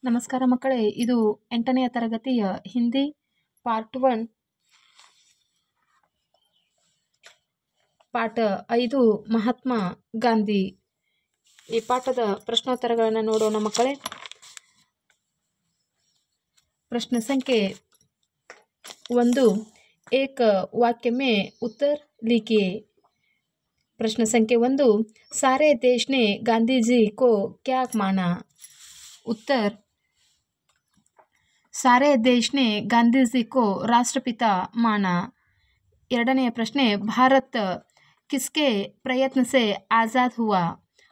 ನಮಸ್ಕಾರ ಮಕ್ಕಳೇ, ಇದು 8ನೇ ತರಗತಿಯ ಹಿಂದಿ ಪಾರ್ಟ್ 1 ಪಾಠ 5 ಮಹಾತ್ಮ ಗಾಂಧಿ. ಈ ಪಾಠದ ಪ್ರಶ್ನೋತ್ತರಗಳನ್ನು ನೋಡೋಣ ಮಕ್ಕಳೇ. ಪ್ರಶ್ನೆ ಸಂಖ್ಯೆ 1, एक वाक्य में उत्तर लिखिए. प्रश्न संख्या 1, सारे देश ने गांधी जी को क्या माना. उत्तर, सारे देश ने गांधी जी को राष्ट्रपिता माना. ಎರಡನೆಯ ಪ್ರಶ್ನೆ, भारत किसके प्रयत्न से आज़ाद हुआ.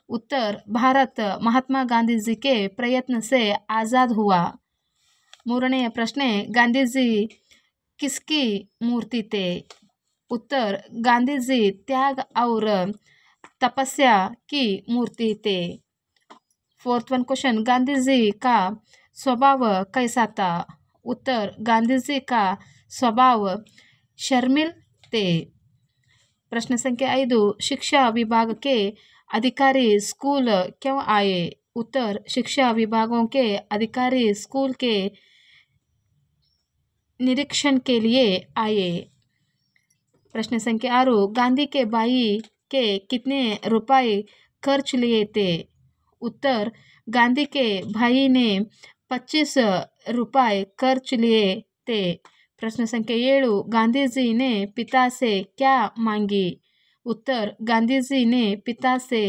उत्तर, भारत महात्मा गांधी जी के प्रयत्न से आज़ाद हुआ. ಮೂರನೆಯ ಪ್ರಶ್ನೆ, गांधी जी किसकी मूर्ति थे. उत्तर, गांधी जी त्याग और तपस्या की मूर्ति थे. Fourth one question, Gandhi ji का स्वभाव कैसा था. उत्तर, गांधी जी का स्वभाव शर्मिल थे. प्रश्न संख्या 5, शिक्षा विभाग के अधिकारी स्कूल क्यों आए. उत्तर, शिक्षा विभागों के अधिकारी स्कूल के निरीक्षण के लिए आए. प्रश्न संख्या 6, गांधी के भाई के कितने रुपए खर्च लिए थे. उत्तर, गांधी के भाई ने 25 रुपए खर्च लिए थे. प्रश्न संख्या 7, गांधी जी ने पिता से क्या मांगी. उत्तर, गांधी जी ने पिता से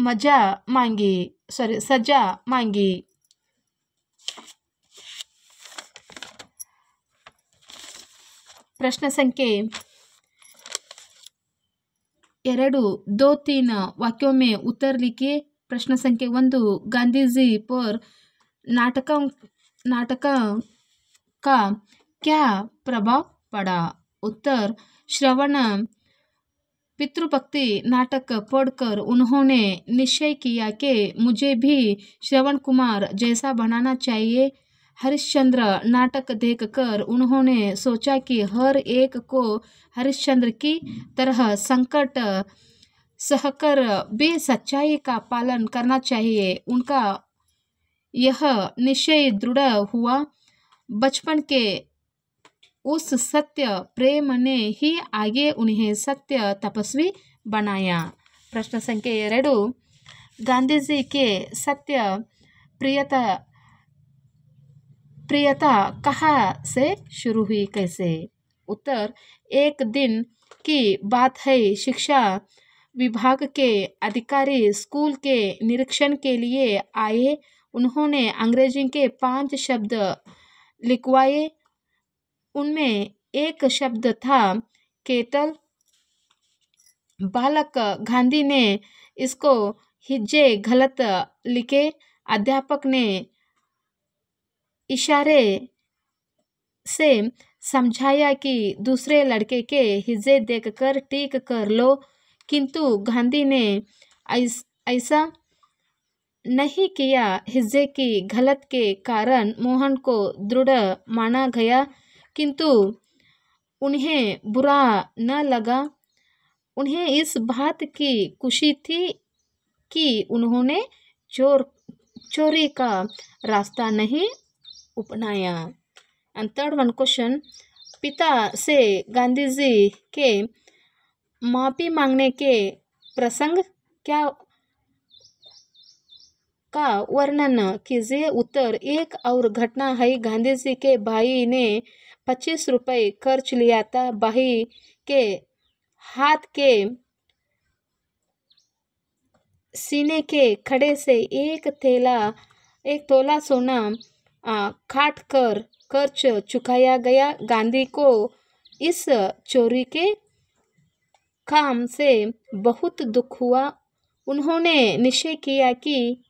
सजा मांगी. प्रश्न संख्या 2, 2-3 वाक्यों में उत्तर लिखिए. प्रश्न संख्या 1, गांधी जी पर नाटक का क्या प्रभाव पड़ा. उत्तर, श्रवण पितृभक्ति नाटक पढ़कर उन्होंने निश्चय किया कि मुझे भी श्रवण कुमार जैसा बनाना चाहिए. हरिश्चंद्र नाटक देखकर उन्होंने सोचा कि हर एक को हरिश्चंद्र की तरह संकट सहकर भी सच्चाई का पालन करना चाहिए. उनका यह निश्चय दृढ़ हुआ. बचपन के उस सत्य प्रेम ने ही आगे उन्हें सत्य तपस्वी बनाया. प्रश्न संख्या 2, गांधी जी के सत्य प्रियता कहाँ से शुरू हुई, कैसे. उत्तर, एक दिन की बात है. शिक्षा विभाग के अधिकारी स्कूल के निरीक्षण के लिए आए. उन्होंने अंग्रेजी के 5 शब्द लिखवाए. उनमें एक शब्द था केतल. बालक गांधी ने इसको हिज्जे गलत लिखे. अध्यापक ने इशारे से समझाया कि दूसरे लड़के के हिज्जे देखकर ठीक कर लो, किंतु गांधी ने ऐसा नहीं किया. हिज्जे की गलत के कारण मोहन को दृढ़ माना गया, किंतु उन्हें बुरा न लगा. उन्हें इस बात की खुशी थी कि उन्होंने चोरी का रास्ता नहीं अपनाया. एंड थर्ड वन क्वेश्चन, पिता से गांधी जी के माफी मांगने के प्रसंग का वर्णन कीजिए. उत्तर, एक और घटना है. गांधी जी के भाई ने 25 रुपए खर्च लिया था. भाई के हाथ के सीने के खड़े से एक तोला सोना काट कर खर्च चुकाया गया. गांधी को इस चोरी के काम से बहुत दुख हुआ. उन्होंने निश्चय किया कि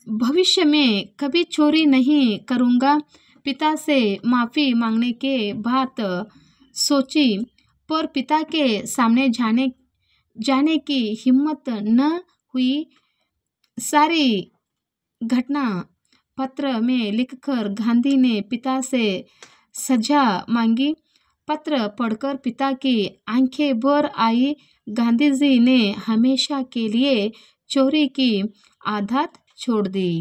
भविष्य में कभी चोरी नहीं करूँगा. पिता से माफ़ी मांगने के बाद सोची, पर पिता के सामने जाने की हिम्मत न हुई. सारी घटना पत्र में लिखकर गांधी ने पिता से सजा मांगी. पत्र पढ़कर पिता की आंखें भर आई। गांधी जी ने हमेशा के लिए चोरी की आदत छोड़ दी।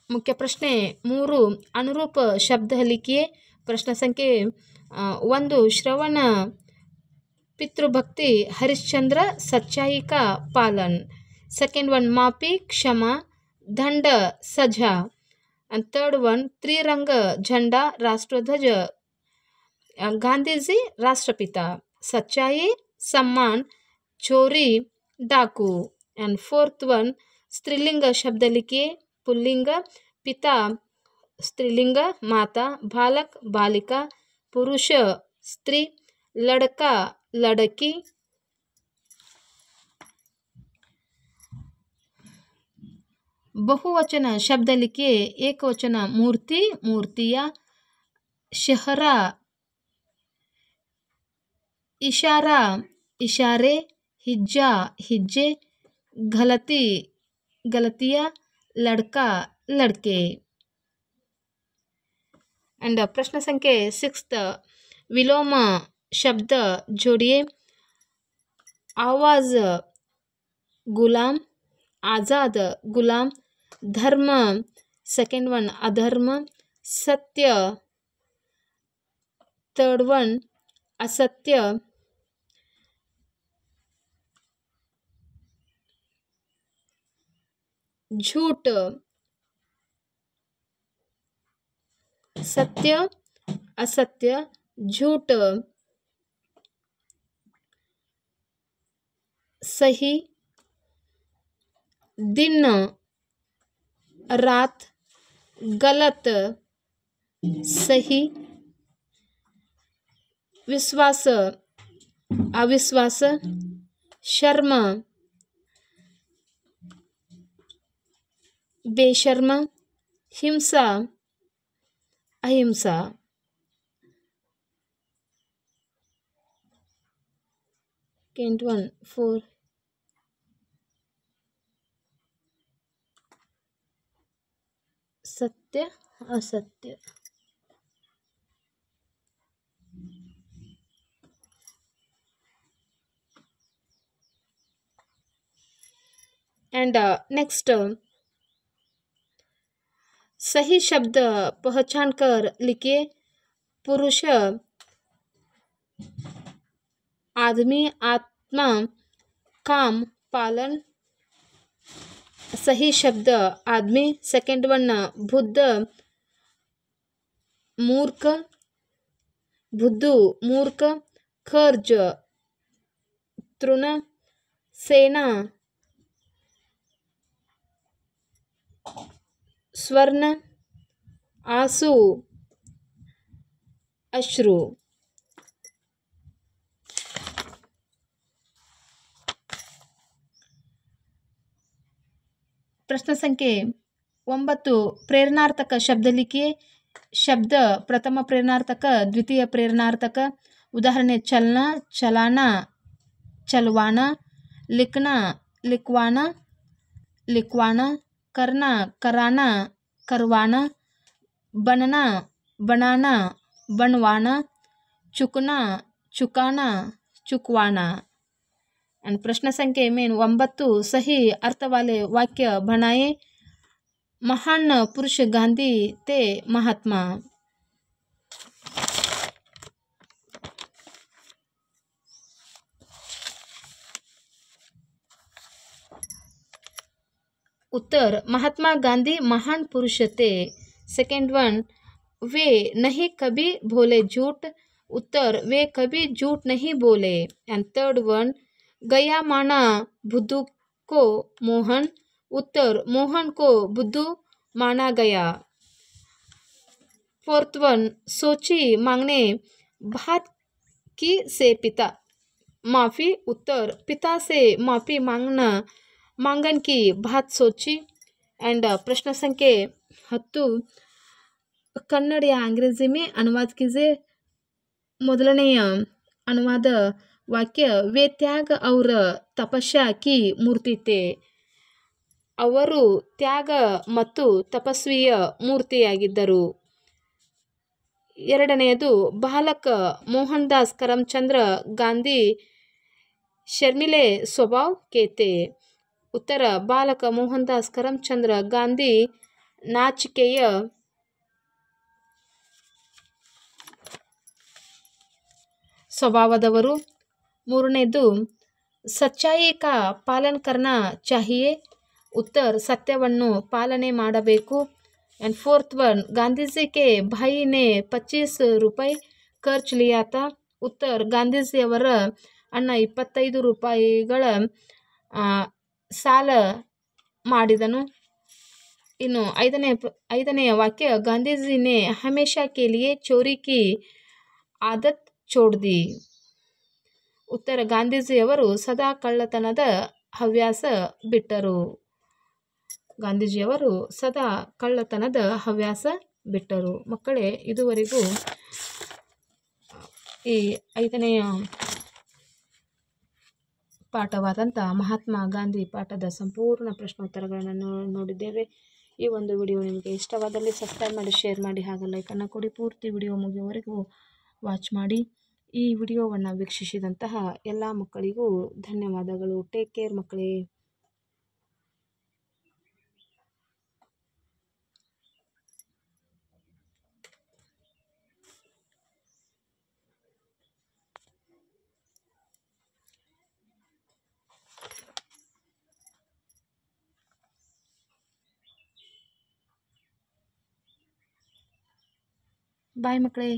ಮುಖ್ಯ ಪ್ರಶ್ನೆ 3 ಅನುರೂಪ ಶಬ್ದ लिखिए। ಪ್ರಶ್ನೆ ಸಂಖ್ಯೆ 1 श्रवण पितृभक्ति हरिश्चंद्र सच्चाई का पालन। सेकेंड वन माफी क्षमा दंड सजा। एंड थर्ड वन त्रिरंग झंडा राष्ट्रध्वज गांधी जी राष्ट्रपिता। सच्चाई सम्मान चोरी डाकू। एंड फोर्थ वन स्त्रीलिंग शब्द लिखिए। पुल्लिंग पिता स्त्रीलिंग माता बालक बालिका पुरुष स्त्री लड़का लड़की। बहुवचन शब्द लिखिए। एक वचन मूर्ति मूर्तियाँ शहरा इशारा इशारे हिज्जा हिज्जे गलती गलतियाँ लड़का लड़के। एंड प्रश्न संख्ये 6 विलोम शब्द जोड़िए। आवाज गुलाम आज़ाद गुलाम धर्म सेकेंड वन अधर्म सत्य थर्ड वन असत्य झूठ सत्य असत्य झूठ सही दिन रात गलत सही विश्वास अविश्वास शर्म बेशर्म हिंसा अहिंसा। Second one 4 सत्य असत्य। एंड नेक्स्ट सही शब्द पहचान कर लिखिए। पुरुष आदमी आत्मा काम पालन सही शब्द आदमी। सेकेंड वन बुद्ध मूर्ख बुद्धू मूर्ख खर्ज तृण सेना स्वर्ण आंसू अश्रु। प्रश्न संख्ये 9 प्रेरणार्थक शब्द लिखिए। शब्द प्रथम प्रेरणार्थक द्वितीय प्रेरणार्थक। उदाहरण चलना चलाना चलवाना लिखना लिखवाना लिखवाना करना कराना करवाना बनना बनाना बनवाना चुकना चुकाना चुकवाना। एंड प्रश्न संख्ये में 9 सही अर्थ वाले वाक्य बनाए। महान पुरुष गांधी ते महात्मा। उत्तर महात्मा गांधी महान पुरुष थे। सेकेंड वन वे नहीं कभी बोले झूठ। उत्तर वे कभी झूठ नहीं बोले। एंड थर्ड वन गया माना बुद्धू को मोहन। उत्तर मोहन को बुद्धू माना गया। फोर्थ वन सोची मांगने बात की से पिता माफ़ी। उत्तर पिता से माफ़ी मांगना मांगन की बात सोची। एंड प्रश्न संख्ये 10 कन्नड़ या अंग्रेजी में अनुवाद कीजिए। ಮೊದಲನೆಯ अनुवाद वाक्य वे त्याग और तपस्या की मूर्ति थे। ಅವರು ತ್ಯಾಗ ಮತ್ತು ತಪಸ್ವಿಯ ಮೂರ್ತಿಯಾಗಿದ್ದರು. ಎರಡನೆಯದು, ಬಾಲಕ ಮೋಹನ್ ದಾಸ್ ಕರಮ್ಚಂದ್ರ ಗಾಂಧಿ ಶರ್ಮಿಲೆ ಸ್ವಭಾವ್ ಕೇತೆ. ಉತ್ತರ, ಬಾಲಕ ಮೋಹನ್ ದಾಸ್ ಕರಮ್ಚಂದ್ರ ಗಾಂಧಿ ನಾಚಿಕೆಯ ಸ್ವಭಾವದವರು. ಮೂರನೇದು, ಸಚ್ಚಾಯಿ ಕಾ ಪಾಲನ್ ಕರ್ನಾ ಚಾಹಿಯೆ. ಉತ್ತರ, ಸತ್ಯವನ್ನು ಪಾಲನೆ ಮಾಡಬೇಕು. And fourth one, Gandhiji K Bhai ನೆ 25 ರೂಪಾಯಿ ಖರ್ಚ್ ಲಿಯಾ ತಾ. ಉತ್ತರ, ಗಾಂಧೀಜಿಯವರ ಅಣ್ಣ 25 ರೂಪಾಯಿಗಳ ಸಾಲ ಮಾಡಿದನು. ಇನ್ನು ಐದನೆಯ ವಾಕ್ಯ, ಗಾಂಧೀಜಿ ನೆ ಹಮೇಶಾ K Liye Chori Ki ಆದತ್ ಛೋಡ್ the. ಉತ್ತರ, ಗಾಂಧೀಜಿಯವರು ಸದಾ ಕಳ್ಳತನದ ಹವ್ಯಾಸ ಬಿಟ್ಟರು. ಗಾಂಧೀಜಿಯವರು ಸದಾ ಕಳ್ಳತನದ ಹವ್ಯಾಸ ಬಿಟ್ಟರು. ಮಕ್ಕಳೇ, ಇದುವರೆಗೂ ಈ 5ನೆಯ ಪಾಠವಾದಂಥ ಮಹಾತ್ಮ ಗಾಂಧಿ ಪಾಠದ ಸಂಪೂರ್ಣ ಪ್ರಶ್ನೋತ್ತರಗಳನ್ನು ನೋಡಿದ್ದೇವೆ. ಈ ಒಂದು ವಿಡಿಯೋ ನಿಮಗೆ ಇಷ್ಟವಾದಲ್ಲಿ ಸಬ್ಸ್ಕ್ರೈಬ್ ಮಾಡಿ, ಶೇರ್ ಮಾಡಿ, ಹಾಗೂ ಲೈಕನ್ನು ಕೊಡಿ. ಪೂರ್ತಿ ವಿಡಿಯೋ ಮುಗಿಯುವವರೆಗೂ ವಾಚ್ ಮಾಡಿ. ಈ ವಿಡಿಯೋವನ್ನು ವೀಕ್ಷಿಸಿದಂತಹ ಎಲ್ಲ ಮಕ್ಕಳಿಗೂ ಧನ್ಯವಾದಗಳು. ಟೇಕ್ ಕೇರ್ ಮಕ್ಕಳೇ. ಬಾಯ್ ಮಕ್ಕಳೇ.